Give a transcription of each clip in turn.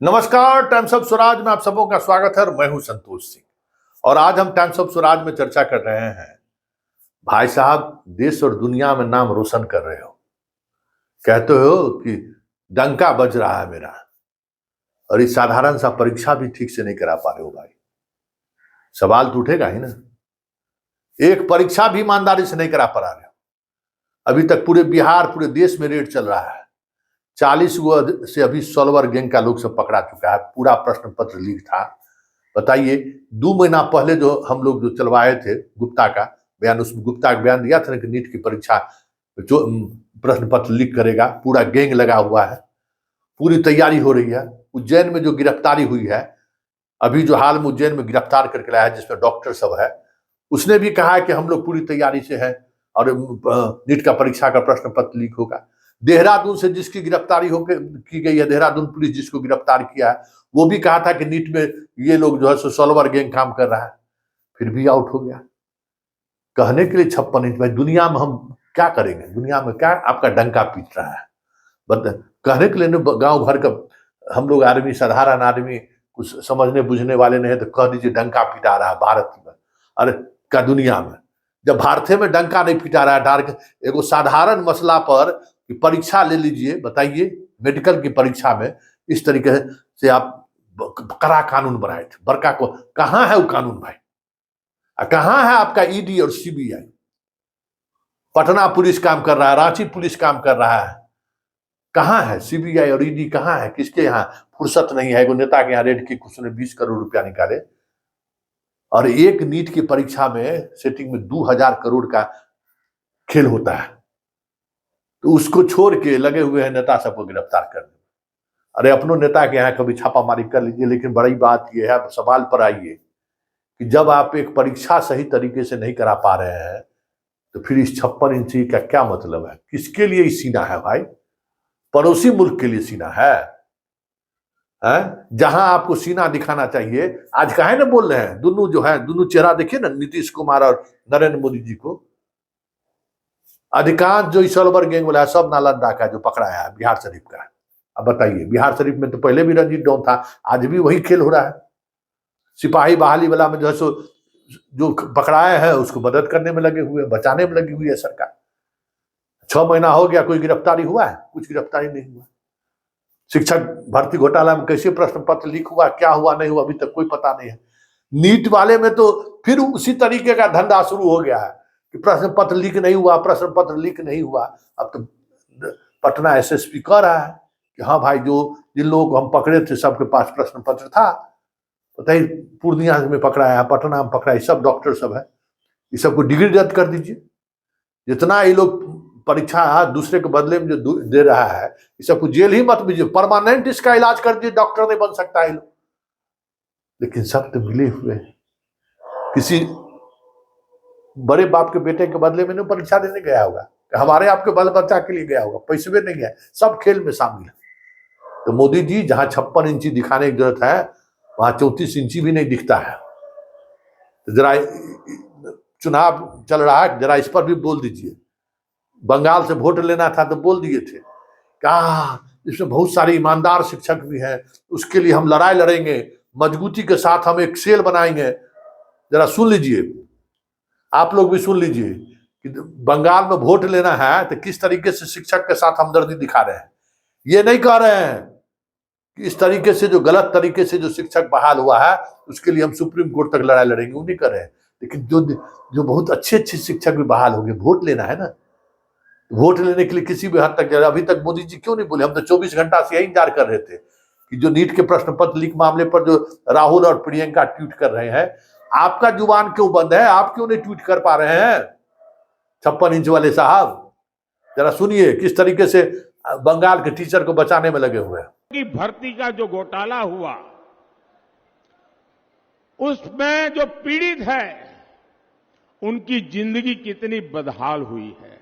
नमस्कार। Times of Swaraj में आप सबों का स्वागत है और मैं हूं संतोष सिंह। और आज हम टाइम्स ऑफ स्वराज में चर्चा कर रहे हैं, भाई साहब देश और दुनिया में नाम रोशन कर रहे हो, कहते हो कि डंका बज रहा है मेरा, और इस साधारण सा परीक्षा भी ठीक से नहीं करा पा रहे हो भाई। सवाल तो उठेगा ही ना। एक परीक्षा भी ईमानदारी से नहीं करा पा रहे हो। अभी तक पूरे बिहार, पूरे देश में रेड चल रहा है। 40 से अभी सॉल्वर गैंग का लोग सब पकड़ा चुका है। पूरा प्रश्न पत्र लीक था। बताइए, 2 महीना पहले जो हम लोग जो चलवाए थे गुप्ता का बयान, उसमें गुप्ता का बयान दिया था ना कि नीट की परीक्षा जो प्रश्न पत्र लीक करेगा, पूरा गैंग लगा हुआ है, पूरी तैयारी हो रही है। उज्जैन में जो गिरफ्तारी हुई है, अभी जो हाल में उज्जैन में गिरफ्तार करके लाया है, जिसमें डॉक्टर सब है, उसने भी कहा है कि हम लोग पूरी तैयारी से है और नीट का परीक्षा का प्रश्न पत्र लीक होगा। देहरादून से जिसकी गिरफ्तारी होकर की गई है, देहरादून पुलिस जिसको गिरफ्तार किया है, वो भी कहा था कि नीट में ये लोग जो है सो सॉल्वर गैंग काम कर रहा है, फिर भी आउट हो गया। कहने के लिए 56 इंच। भाई दुनिया में हम क्या करेंगे? दुनिया में क्या आपका डंका पीट रहा है? कहने के लिए गांव भर का हम लोग आदमी, साधारण आदमी, कुछ समझने बुझने वाले नहीं है तो कह दीजिए डंका पिटा रहा है भारत में। अरे का दुनिया में जब भारत में डंका नहीं पिटा रहा है, डार्क एगो साधारण मसला पर परीक्षा ले लीजिए। बताइए, मेडिकल की परीक्षा में इस तरीके से आप कड़ा कानून बनाए थे, बड़का को कहां है वो कानून भाई? कहां है आपका ईडी और सीबीआई? पटना पुलिस काम कर रहा है, रांची पुलिस काम कर रहा है, कहां है सीबीआई और ईडी? कहां है? किसके यहाँ फुर्सत नहीं है? एगो नेता के यहाँ रेड की उसने 20 करोड़ रुपया निकाले, और एक नीट की परीक्षा में सेटिंग में 2000 करोड़ का खेल होता है, तो उसको छोड़ के लगे हुए हैं नेता सबको गिरफ्तार करने। अरे अपनों नेता के यहाँ कभी छापामारी कर लीजिए। लेकिन बड़ी बात यह है, सवाल पर आइए कि जब आप एक परीक्षा सही तरीके से नहीं करा पा रहे हैं, तो फिर इस 56 इंची का क्या मतलब है? किसके लिए सीना है भाई? पड़ोसी मुल्क के लिए सीना है? जहां आपको सीना दिखाना चाहिए, आज काहे ना बोल रहे हैं? दोनों जो है, दोनों चेहरा देखिए ना, नीतीश कुमार और नरेंद्र मोदी जी को। अधिकांश जो सॉल्वर गैंग वाला है सब नालंदा का जो पकड़ा है, बिहार शरीफ का। अब बताइए, बिहार शरीफ में तो पहले भी रंजीत डॉन था, आज भी वही खेल हो रहा है। सिपाही बहाली वाला में जो है सो जो पकड़ाए हैं उसको मदद करने में लगे हुए, बचाने में लगी हुई है सरकार। 6 महीना हो गया, कोई गिरफ्तारी हुआ है? कुछ गिरफ्तारी नहीं हुआ। शिक्षक भर्ती घोटाला में कैसे प्रश्न पत्र लीक हुआ, क्या हुआ नहीं हुआ, अभी तक कोई पता नहीं है। नीट वाले में तो फिर उसी तरीके का धंधा शुरू हो गया है कि प्रश्न पत्र लीक नहीं हुआ, प्रश्न पत्र लीक नहीं हुआ। अब तो पटना एसएसपी कह रहा है कि हाँ भाई, जो जिन लोगों को हम पकड़े थे सबके पास प्रश्न पत्र था। बताइए, पूर्णिया में पकड़ा है, पटना में पकड़ा है, सब डॉक्टर सब है, ये सबको डिग्री रद्द कर दीजिए। जितना ये लोग परीक्षा दूसरे के बदले में जो दे रहा है, ये सबको जेल ही मत दीजिए, परमानेंट इसका इलाज कर दीजिए, डॉक्टर नहीं बन सकता है लोग। लेकिन सब तो मिले हुए हैं। किसी बड़े बाप के बेटे के बदले में नहीं परीक्षा देने गया होगा, हमारे आपके बाल बच्चा के लिए गया होगा, पैसे भी नहीं है, सब खेल में शामिल है। तो मोदी जी, जहां 56 इंची दिखाने की जरूरत है, वहां 34 इंची भी नहीं दिखता है। तो जरा चुनाव चल रहा है, जरा इस पर भी बोल दीजिए। बंगाल से वोट लेना था तो बोल दिए थे, क्या इसमें बहुत सारे ईमानदार शिक्षक भी हैं, उसके लिए हम लड़ाई लड़ेंगे, मजबूती के साथ हम एक सेल बनाएंगे। जरा सुन लीजिए, आप लोग भी सुन लीजिए कि बंगाल में वोट लेना है तो किस तरीके से शिक्षक के साथ हमदर्दी दिखा रहे हैं। ये नहीं कह रहे हैं कि इस तरीके से जो गलत तरीके से जो शिक्षक बहाल हुआ है उसके लिए हम सुप्रीम कोर्ट तक लड़ाई लड़ेंगे, वो नहीं कर रहे हैं। लेकिन जो बहुत अच्छे अच्छे शिक्षक भी बहाल हो गए, वोट लेना है ना, वोट लेने के लिए किसी भी हद तक। अभी तक मोदी जी क्यों नहीं बोले? हम तो 24 घंटा से यही इंतजार कर रहे थे कि जो नीट के प्रश्न पत्र लीक मामले पर जो राहुल और प्रियंका ट्वीट कर रहे हैं, आपका जुबान क्यों बंद है? आप क्यों नहीं ट्वीट कर पा रहे हैं? 56 इंच वाले साहब, जरा सुनिए किस तरीके से बंगाल के टीचर को बचाने में लगे हुए हैं। की भर्ती का जो घोटाला हुआ, उसमें जो पीड़ित है उनकी जिंदगी कितनी बदहाल हुई है।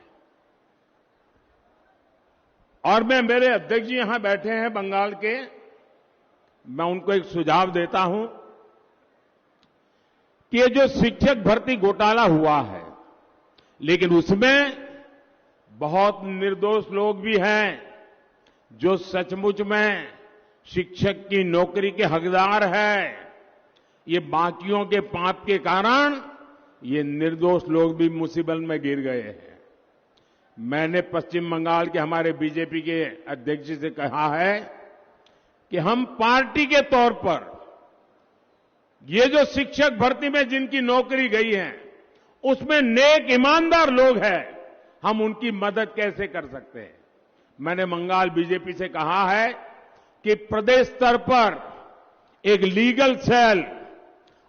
और मेरे अध्यक्ष जी यहां बैठे हैं बंगाल के, मैं उनको एक सुझाव देता हूं कि ये जो शिक्षक भर्ती घोटाला हुआ है, लेकिन उसमें बहुत निर्दोष लोग भी हैं जो सचमुच में शिक्षक की नौकरी के हकदार है। ये बाकियों के पाप के कारण ये निर्दोष लोग भी मुसीबत में गिर गए हैं। मैंने पश्चिम बंगाल के हमारे बीजेपी के अध्यक्ष जी से कहा है कि हम पार्टी के तौर पर ये जो शिक्षक भर्ती में जिनकी नौकरी गई है उसमें नेक ईमानदार लोग हैं, हम उनकी मदद कैसे कर सकते हैं। मैंने बंगाल बीजेपी से कहा है कि प्रदेश स्तर पर एक लीगल सेल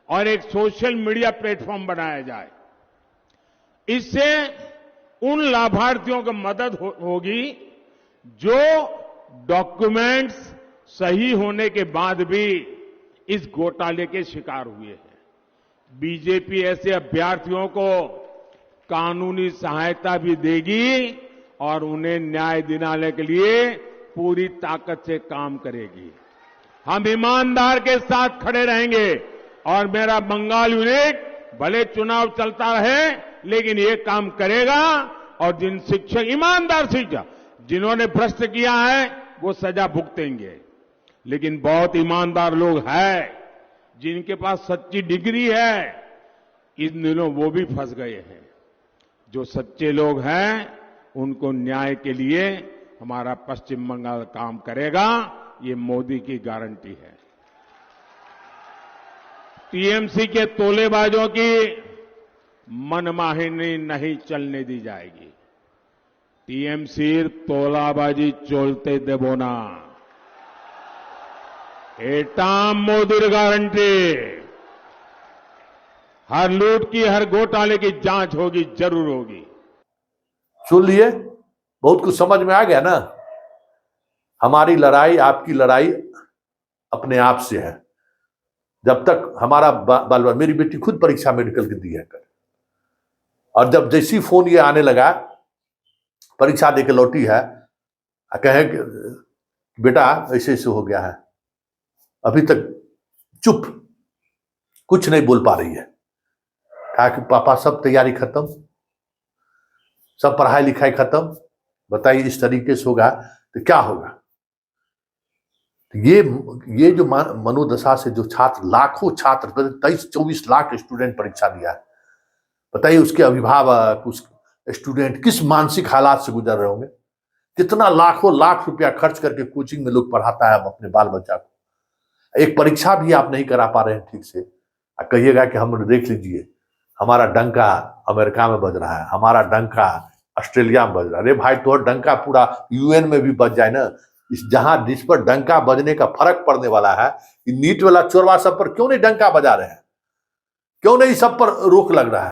और एक सोशल मीडिया प्लेटफॉर्म बनाया जाए। इससे उन लाभार्थियों को मदद होगी जो डॉक्यूमेंट्स सही होने के बाद भी इस घोटाले के शिकार हुए हैं। बीजेपी ऐसे अभ्यर्थियों को कानूनी सहायता भी देगी और उन्हें न्याय दिलाने के लिए पूरी ताकत से काम करेगी। हम ईमानदार के साथ खड़े रहेंगे और मेरा बंगाल यूनिट भले चुनाव चलता रहे लेकिन ये काम करेगा और जिन शिक्षक ईमानदार शिक्षक जिन्होंने भ्रष्ट किया है वो सजा भुगतेंगे। लेकिन बहुत ईमानदार लोग हैं जिनके पास सच्ची डिग्री है, इन दिनों वो भी फंस गए हैं। जो सच्चे लोग हैं उनको न्याय के लिए हमारा पश्चिम बंगाल काम करेगा, ये मोदी की गारंटी है। टीएमसी के तोलेबाजों की मनमानी नहीं चलने दी जाएगी। टीएमसी तोलाबाजी चलते देबो ना, एटा मोदीर गारंटी। हर लूट की हर घोटाले की जांच होगी, जरूर होगी। सुन लिए, बहुत कुछ समझ में आ गया ना। हमारी लड़ाई आपकी लड़ाई अपने आप से है। जब तक हमारा बाल मेरी बेटी खुद परीक्षा मेडिकल की दी है कर, और जब जैसी फोन ये आने लगा परीक्षा देके लौटी है, कहे कि बेटा ऐसे ऐसे हो गया है, अभी तक चुप, कुछ नहीं बोल पा रही है। कहा कि पापा सब तैयारी खत्म, सब पढ़ाई लिखाई खत्म, बताइए इस तरीके से होगा तो क्या होगा। ये जो मनोदशा से जो छात्र, लाखों छात्र, 23-24 लाख स्टूडेंट परीक्षा दिया है, बताइए उसके अभिभावक, उस स्टूडेंट किस मानसिक हालात से गुजर रहे होंगे। कितना लाखों लाख रुपया खर्च करके कोचिंग में लोग पढ़ाता है अपने बाल बच्चा को। एक परीक्षा भी आप नहीं करा पा रहे हैं ठीक से, कहिएगा कि हम देख लीजिए हमारा डंका अमेरिका में बज रहा है, हमारा डंका ऑस्ट्रेलिया में बज रहा है। अरे भाई तो डंका पूरा यूएन में भी बज जाए ना। इस जहां जिस पर डंका बजने का फर्क पड़ने वाला है, नीट वाला चोरवा सब पर क्यों नहीं डंका बजा रहे हैं, क्यों नहीं सब पर रोक लग रहा है।